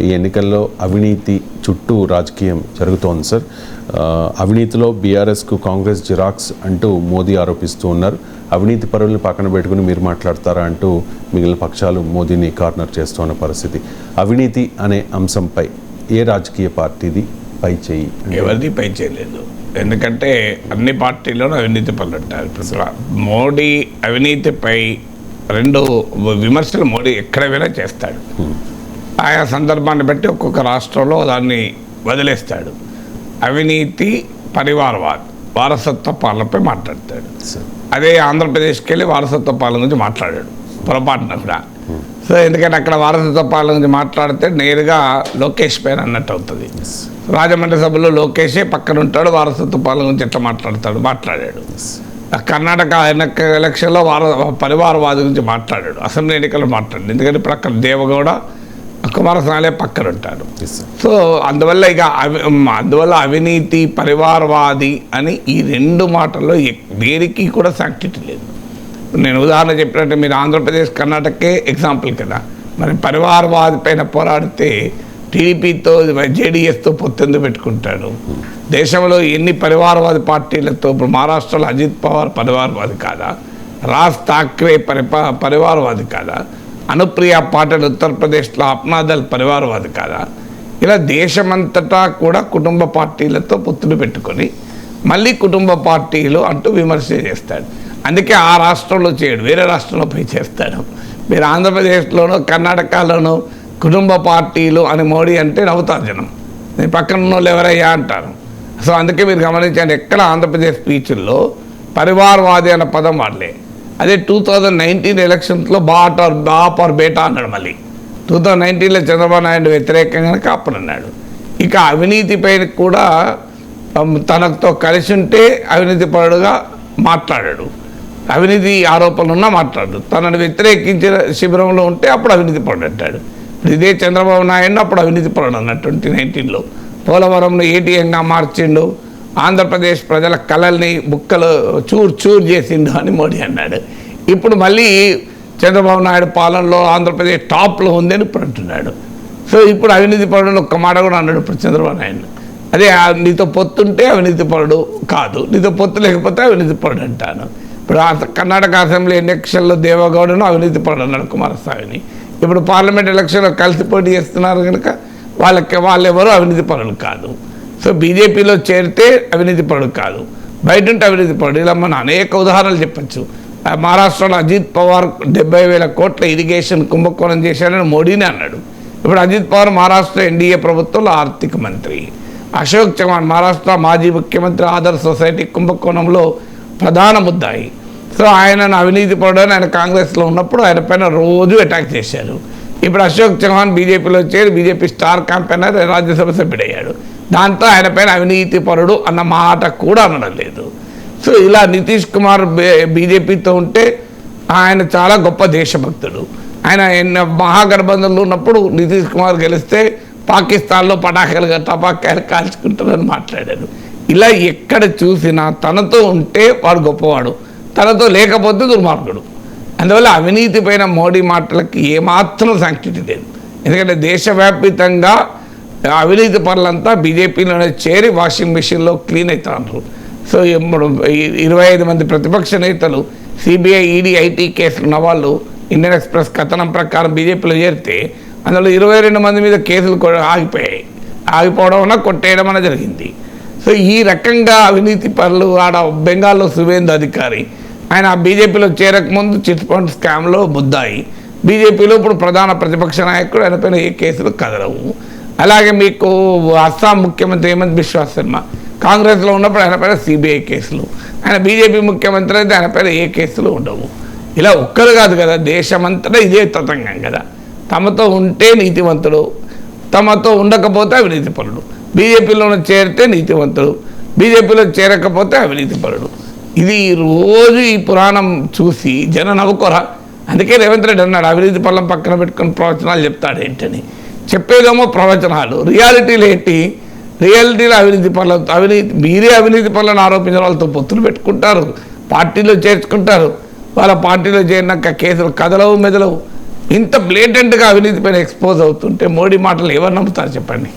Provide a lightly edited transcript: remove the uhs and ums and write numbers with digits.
ఈ ఎన్నికల్లో అవినీతి చుట్టూ రాజకీయం జరుగుతోంది సార్. అవినీతిలో బీఆర్ఎస్కు కాంగ్రెస్ జిరాక్స్ అంటూ మోదీ ఆరోపిస్తూ ఉన్నారు. అవినీతి పరువుల్ని పక్కన పెట్టుకుని మీరు మాట్లాడతారా అంటూ మిగిలిన పక్షాలు మోదీని కార్నర్ చేస్తున్న పరిస్థితి. అవినీతి అనే అంశంపై ఏ రాజకీయ పార్టీది పై చేయి? ఎవరిది పై చేయలేదు. ఎందుకంటే అన్ని పార్టీల్లోనూ అవినీతి పనులు ఉంటారు. ఇప్పుడు మోడీ అవినీతిపై రెండు విమర్శలు మోడీ ఎక్కడ వేళ చేస్తాడు. ఆయా సందర్భాన్ని బట్టి ఒక్కొక్క రాష్ట్రంలో దాన్ని వదిలేస్తాడు. అవినీతి, పరివారవాద్, వారసత్వ పాలనపై మాట్లాడతాడు. అదే ఆంధ్రప్రదేశ్కి వెళ్ళి వారసత్వ పాలన గురించి మాట్లాడాడు పొరపాటున కూడా. సో ఎందుకంటే అక్కడ వారసత్వ పాలన గురించి మాట్లాడితే నేరుగా లోకేష్ పైన అన్నట్టు అవుతుంది. రాజమండ్రి సభలో లోకేషే పక్కన ఉంటాడు, వారసత్వ పాలన గురించి ఎట్లా మాట్లాడాడు. కర్ణాటక ఎలక్షన్లో పరివారవాది గురించి మాట్లాడాడు, అసెంబ్లీ ఎన్నికల్లో మాట్లాడాడు. ఎందుకంటే ఇప్పుడు అక్కడ దేవగౌడ, కుమారస్వామి పక్కన ఉంటాడు. సో అందువల్ల అవినీతి, పరివారవాది అని ఈ రెండు మాటల్లో దేనికి కూడా సాంక్టిటీ లేదు. నేను ఉదాహరణ చెప్పినట్టు మీరు ఆంధ్రప్రదేశ్, కర్ణాటకే ఎగ్జాంపుల్ కదా. మరి పరివారవాది పైన పోరాడితే టీడీపీతో, జేడీఎస్తో పొత్తెందుకు పెట్టుకుంటాడు? దేశంలో ఎన్ని పరివారవాది పార్టీలతో, ఇప్పుడు మహారాష్ట్రలో అజిత్ పవార్ పరివారవాది కాదా? రాజ్ ఠాక్రే పరివారవాది కాదా? అనుప్రియ పాటిల్ ఉత్తరప్రదేశ్లో అప్నాదల్ పరివారవాది కాదా? ఇలా దేశమంతటా కూడా కుటుంబ పార్టీలతో పొత్తులు పెట్టుకొని మళ్ళీ కుటుంబ పార్టీలు అంటూ విమర్శ చేస్తాడు. అందుకే ఆ రాష్ట్రంలో చేయడు, వేరే రాష్ట్రంలో పోయి చేస్తాడు. మీరు ఆంధ్రప్రదేశ్లోనూ కర్ణాటకలోనూ కుటుంబ పార్టీలు అని మోడీ అంటే నవ్వుతారు జనం. నేను పక్కన ఉన్న వాళ్ళు ఎవరయ్యా అంటారు. సో అందుకే మీరు గమనించండి, ఎక్కడ ఆంధ్రప్రదేశ్ స్పీచ్ల్లో పరివారవాది అన్న పదం వాడలే. అదే 2019 ఎలక్షన్స్లో బాప్ ఆర్ బేటా అన్నాడు. మళ్ళీ 2019లో చంద్రబాబు నాయుడు వ్యతిరేకంగా అప్పుడు అన్నాడు. ఇక అవినీతిపై కూడా తనతో కలిసి ఉంటే అవినీతి పరుడుగా మాట్లాడాడు, అవినీతి ఆరోపణలున్నా మాట్లాడు. తనను వ్యతిరేకించిన శిబిరంలో ఉంటే అప్పుడు అవినీతి పరుడు అంటాడు. ఇదే చంద్రబాబు నాయుడు అప్పుడు అవినీతి పరుడు అన్నాడు 2019లో. పోలవరంలో ఏటీఎంగా మార్చిండు, ఆంధ్రప్రదేశ్ ప్రజల కళల్ని బుక్కలు చూర్ చేసిండు అని మోడీ అన్నాడు. ఇప్పుడు మళ్ళీ చంద్రబాబు నాయుడు పాలనలో ఆంధ్రప్రదేశ్ టాప్లో ఉందని ఇప్పుడు అంటున్నాడు. సో ఇప్పుడు అవినీతి పరుడు ఒక్క మాట కూడా అన్నాడు ఇప్పుడు చంద్రబాబు నాయుడు. అదే నీతో పొత్తుంటే అవినీతి పరుడు కాదు, నీతో పొత్తు లేకపోతే అవినీతి పరుడు అంటాను. ఇప్పుడు కర్ణాటక అసెంబ్లీ ఎలక్షన్లో దేవగౌడను అవినీతి పరుడు అన్నాడు కుమారస్వామిని. ఇప్పుడు పార్లమెంట్ ఎలక్షన్లో కలిసి పోటీ చేస్తున్నారు కనుక వాళ్ళెవరూ అవినీతి పరులు కాదు. సో బీజేపీలో చేరితే అవినీతి పరుడు కాదు, బయట ఉంటే అవినీతి పరుడు. ఇలా మనం అనేక ఉదాహరణలు చెప్పచ్చు. మహారాష్ట్రలో అజిత్ పవార్ 70,000 కోట్ల ఇరిగేషన్ కుంభకోణం చేశాడని మోడీనే అన్నాడు. ఇప్పుడు అజిత్ పవార్ మహారాష్ట్ర ఎన్డీఏ ప్రభుత్వంలో ఆర్థిక మంత్రి. అశోక్ చవాన్ మహారాష్ట్ర మాజీ ముఖ్యమంత్రి, ఆదర్శ్ సొసైటీ కుంభకోణంలో ప్రధాన ముద్దాయి. సో ఆయనను అవినీతి పరుడని ఆయన కాంగ్రెస్లో ఉన్నప్పుడు ఆయన పైన రోజు అటాక్ చేశారు. ఇప్పుడు అశోక్ చవాన్ బీజేపీలో చేరి బీజేపీ స్టార్ క్యాంపెయినర్, రాజ్యసభ సభ్యుడయ్యాడు. దాంతో ఆయన పైన అవినీతి పరుడు అన్న మాట కూడా అనడం లేదు. సో ఇలా నితీష్ కుమార్ బీజేపీతో ఉంటే ఆయన చాలా గొప్ప దేశభక్తుడు. ఆయన మహాగఠబంధన్లో ఉన్నప్పుడు నితీష్ కుమార్ గెలిస్తే పాకిస్తాన్లో టపాకాయలు కాల్చుకుంటారని మాట్లాడారు. ఇలా ఎక్కడ చూసినా తనతో ఉంటే వాడు గొప్పవాడు, తనతో లేకపోతే దుర్మార్గుడు. అందువల్ల అవినీతి పైన మోడీ మాటలకి ఏమాత్రం సాంక్టిటీ లేదు. ఎందుకంటే దేశవ్యాప్తంగా అవినీతి పనులంతా బీజేపీలోనే చేరి వాషింగ్ మెషిన్లో క్లీన్ అవుతారు. సో 25 మంది ప్రతిపక్ష నేతలు సిబిఐ, ఈడీ, ఐటీ కేసులు ఉన్న వాళ్ళు ఇండియన్ ఎక్స్ప్రెస్ కథనం ప్రకారం బీజేపీలో చేరితే అందులో 22 మంది మీద కేసులు ఆగిపోవడం వల్ల కొట్టేయడం అనేది జరిగింది. సో ఈ రకంగా అవినీతి పనులు ఆడ బెంగాల్లో సువేందు అధికారి, ఆయన బీజేపీలో చేరకముందు చిట్ ఫండ్ స్కామ్లో ముద్దాయి. బీజేపీలో ఇప్పుడు ప్రధాన ప్రతిపక్ష నాయకుడు, ఆయన పైన ఏ కేసులు కదలవు. అలాగే మీకు అస్సాం ముఖ్యమంత్రి హేమంత్ బిశ్వా శర్మ కాంగ్రెస్లో ఉన్నప్పుడు ఆయన పైన సిబిఐ కేసులు, ఆయన బీజేపీ ముఖ్యమంత్రి అయితే ఆయన పైన ఏ కేసులు ఉండవు. ఇలా ఒక్కరు కాదు కదా, దేశమంతటా ఇదే తతంగం కదా. తమతో ఉంటే నీతివంతుడు, తమతో ఉండకపోతే అవినీతిపరుడు. బీజేపీలో చేరితే నీతివంతుడు, బీజేపీలో చేరకపోతే అవినీతిపరుడు. ఇది రోజు ఈ పురాణం చూసి జనం నవ్వుకోరా. అందుకే రేవంత్ రెడ్డి అన్నాడు అవినీతి పనులను పక్కన పెట్టుకుని ప్రవచనాలు చెప్తాడు ఏంటని. చెప్పేదేమో ప్రవచనాలు, రియాలిటీలు ఏంటి? రియాలిటీలో మీరే అవినీతి పనులను ఆరోపించిన వాళ్ళతో పొత్తులు పెట్టుకుంటారు, పార్టీలో చేర్చుకుంటారు. వాళ్ళ పార్టీలో చేరినాక కేసులు కదలవు మెదలవు. ఇంత బ్లేటెంట్గా అవినీతి పైన ఎక్స్పోజ్ అవుతుంటే మోడీ మాటలు ఎవరు నమ్ముతారు చెప్పండి.